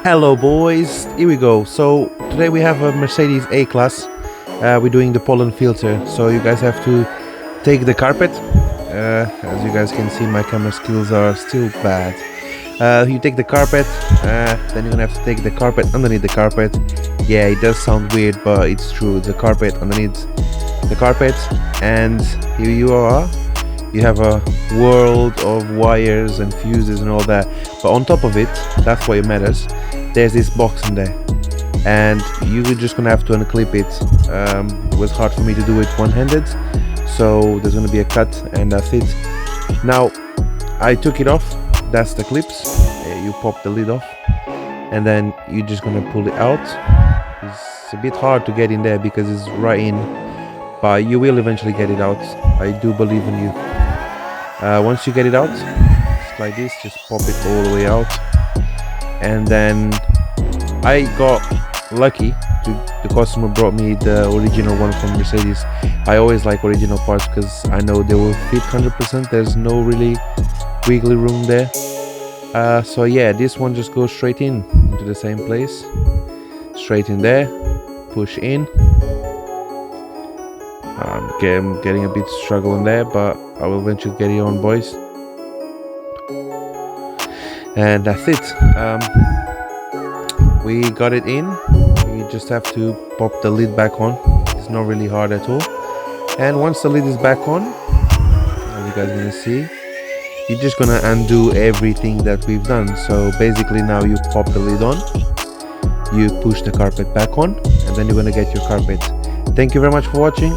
Hello boys, here we go. So today we have a Mercedes A-Class. We're doing the pollen filter, so you guys have to take the carpet. As you guys can see, my camera skills are still bad. You take the carpet, then you're gonna have to take the carpet underneath the carpet. Yeah, it does sound weird, but it's true. The carpet underneath the carpet, and here you are. You have a world of wires and fuses and all that, but on top of it, that's why it matters, there's this box in there, and you're just gonna have to unclip it. It was hard for me to do it one-handed, so there's gonna be a cut, and that's it. Now I took it off. That's the clips. You pop the lid off, and then you're just gonna pull it out. It's a bit hard to get in there because it's right in, but you will eventually get it out. I do believe in you. Once you get it out, it's like this, just pop it all the way out. And then I got lucky. The customer brought me the original one from Mercedes. I always like original parts because I know they will fit 100%. There's no really wiggly room there. So yeah, this one just goes straight into the same place, straight in there, push in. I'm getting a bit struggling there, but I will eventually get it on, boys. And that's it. We got it in. You just have to pop the lid back on. It's not really hard at all. And once the lid is back on, as you guys are gonna see, you're just gonna undo everything that we've done. So basically now you pop the lid on, you push the carpet back on, and then you're gonna get your carpet. Thank you very much for watching.